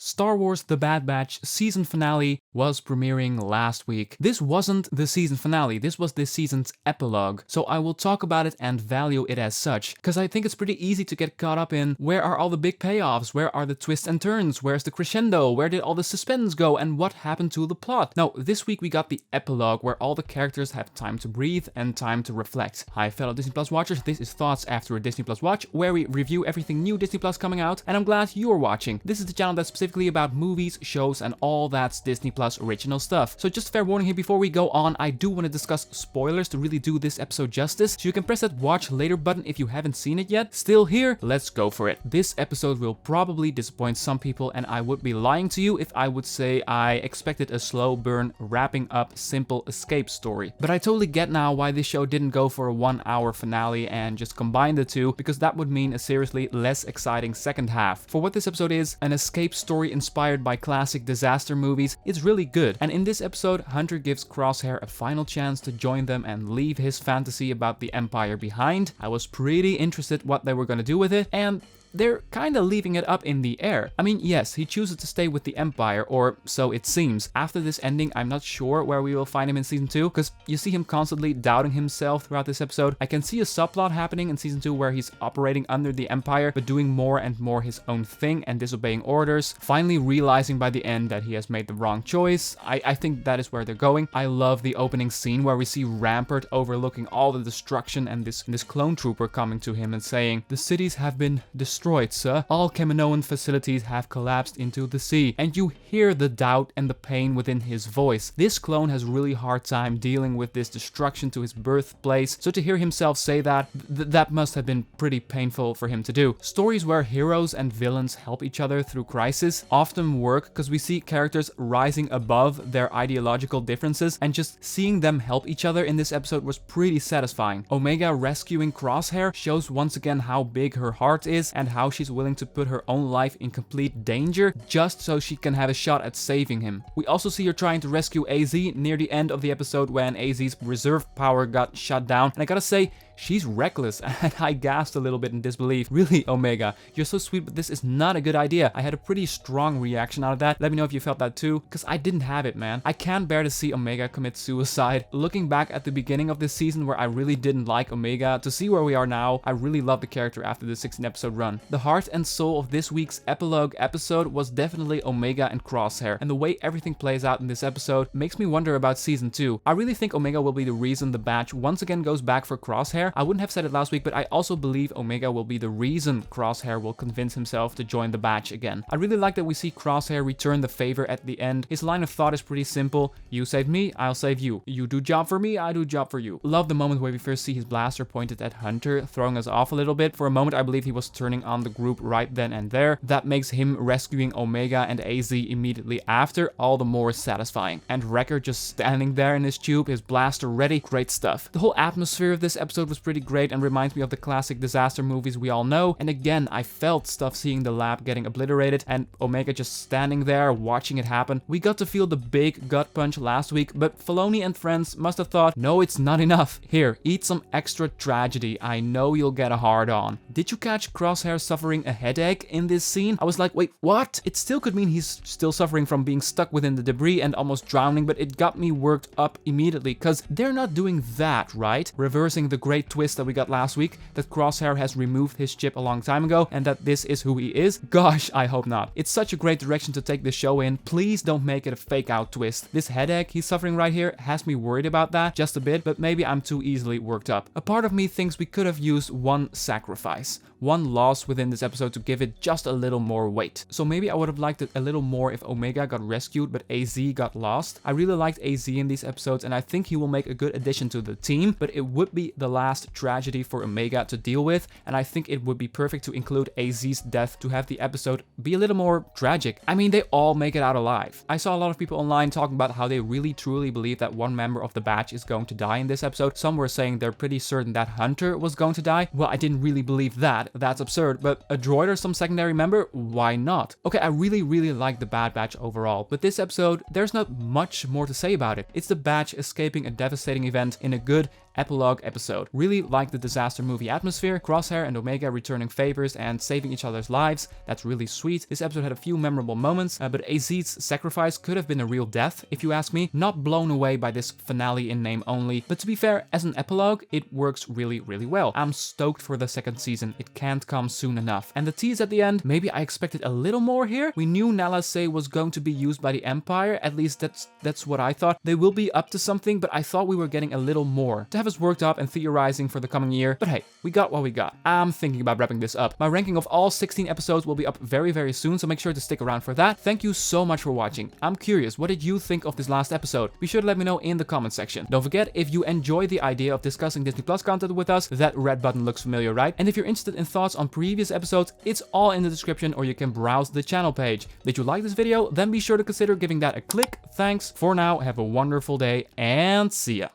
Star Wars The Bad Batch season finale was premiering last week. This wasn't the season finale, this was this season's epilogue, so I will talk about it and value it as such, because I think it's pretty easy to get caught up in where are all the big payoffs, where are the twists and turns, where's the crescendo, where did all the suspense go, and what happened to the plot. No, this week we got the epilogue where all the characters have time to breathe and time to reflect. Hi fellow Disney Plus watchers, this is Thoughts After a Disney Plus Watch, where we review everything new Disney Plus coming out, and I'm glad you're watching. This is the channel that's specifically about movies, shows, and all that's Disney Plus original stuff. So just fair warning here before we go on, I do want to discuss spoilers to really do this episode justice, so you can press that watch later button if you haven't seen it yet. Still here? Let's go for it. This episode will probably disappoint some people, and I would be lying to you if I would say I expected a slow burn, wrapping up simple escape story. But I totally get now why this show didn't go for a 1 hour finale and just combine the two, because that would mean a seriously less exciting second half. For what this episode is, an escape story inspired by classic disaster movies, it's really good. And in this episode, Hunter gives Crosshair a final chance to join them and leave his fantasy about the Empire behind. I was pretty interested what they were gonna do with it, and they're kinda leaving it up in the air. I mean, yes, he chooses to stay with the Empire, or so it seems. After this ending, I'm not sure where we will find him in season 2, because you see him constantly doubting himself throughout this episode. I can see a subplot happening in season 2 where he's operating under the Empire, but doing more and more his own thing and disobeying orders, finally realizing by the end that he has made the wrong choice. I think that is where they're going. I love the opening scene where we see Rampart overlooking all the destruction and this clone trooper coming to him and saying, "The cities have been destroyed, sir. All Kaminoan facilities have collapsed into the sea." And you hear the doubt and the pain within his voice. This clone has really hard time dealing with this destruction to his birthplace, so to hear himself say that, that must have been pretty painful for him to do. Stories where heroes and villains help each other through crisis often work because we see characters rising above their ideological differences, and just seeing them help each other in this episode was pretty satisfying. Omega rescuing Crosshair shows once again how big her heart is and how she's willing to put her own life in complete danger just so she can have a shot at saving him. We also see her trying to rescue AZ near the end of the episode when AZ's reserve power got shut down, and I gotta say, she's reckless, and I gasped a little bit in disbelief. Really, Omega, you're so sweet, but this is not a good idea. I had a pretty strong reaction out of that. Let me know if you felt that too, because I didn't have it, man. I can't bear to see Omega commit suicide. Looking back at the beginning of this season where I really didn't like Omega, to see where we are now, I really love the character after the 16 episode run. The heart and soul of this week's epilogue episode was definitely Omega and Crosshair, and the way everything plays out in this episode makes me wonder about season 2. I really think Omega will be the reason the Batch once again goes back for Crosshair. I wouldn't have said it last week, but I also believe Omega will be the reason Crosshair will convince himself to join the Batch again. I really like that we see Crosshair return the favor at the end. His line of thought is pretty simple: you save me, I'll save you. You do job for me, I do job for you. Love the moment where we first see his blaster pointed at Hunter, throwing us off a little bit. For a moment, I believe he was turning on the group right then and there. That makes him rescuing Omega and AZ immediately after all the more satisfying. And Wrecker just standing there in his tube, his blaster ready. Great stuff. The whole atmosphere of this episode was pretty great and reminds me of the classic disaster movies we all know. And again, I felt stuff seeing the lab getting obliterated and Omega just standing there watching it happen. We got to feel the big gut punch last week, but Filoni and friends must have thought, no, it's not enough. Here, eat some extra tragedy. I know you'll get a hard on. Did you catch Crosshair suffering a headache in this scene? I was like, wait, what? It still could mean he's still suffering from being stuck within the debris and almost drowning, but it got me worked up immediately, because they're not doing that, right? Reversing the great twist that we got last week, that Crosshair has removed his chip a long time ago and that this is who he is? Gosh, I hope not. It's such a great direction to take the show in. Please don't make it a fake out twist. This headache he's suffering right here has me worried about that just a bit, but maybe I'm too easily worked up. A part of me thinks we could have used one sacrifice, one loss within this episode to give it just a little more weight. So maybe I would have liked it a little more if Omega got rescued but AZ got lost. I really liked AZ in these episodes and I think he will make a good addition to the team, but it would be the last tragedy for Omega to deal with, and I think it would be perfect to include AZ's death to have the episode be a little more tragic. I mean, they all make it out alive. I saw a lot of people online talking about how they really truly believe that one member of the Batch is going to die in this episode. Some were saying they're pretty certain that Hunter was going to die. Well, I didn't really believe that. That's absurd, but a droid or some secondary member? Why not? Okay, I really like the Bad Batch overall, but this episode, there's not much more to say about it. It's the Batch escaping a devastating event in a good epilogue episode. Really like the disaster movie atmosphere, Crosshair and Omega returning favors and saving each other's lives. That's really sweet. This episode had a few memorable moments, but Aziz's sacrifice could have been a real death, if you ask me. Not blown away by this finale in name only, but to be fair, as an epilogue, it works really, really well. I'm stoked for the second season. It can't come soon enough. And the tease at the end, maybe I expected a little more here. We knew Nala Se was going to be used by the Empire, at least that's what I thought. They will be up to something, but I thought we were getting a little more to have us worked up and theorizing for the coming year. But hey, we got what we got. I'm thinking about wrapping this up. My ranking of all 16 episodes will be up very, very soon, so make sure to stick around for that. Thank you so much for watching. I'm curious, what did you think of this last episode? Be sure to let me know in the comment section. Don't forget, if you enjoy the idea of discussing Disney Plus content with us, that red button looks familiar, right? And if you're interested in thoughts on previous episodes, it's all in the description, or you can browse the channel page. Did you like this video? Then be sure to consider giving that a click. Thanks. For now, have a wonderful day and see ya.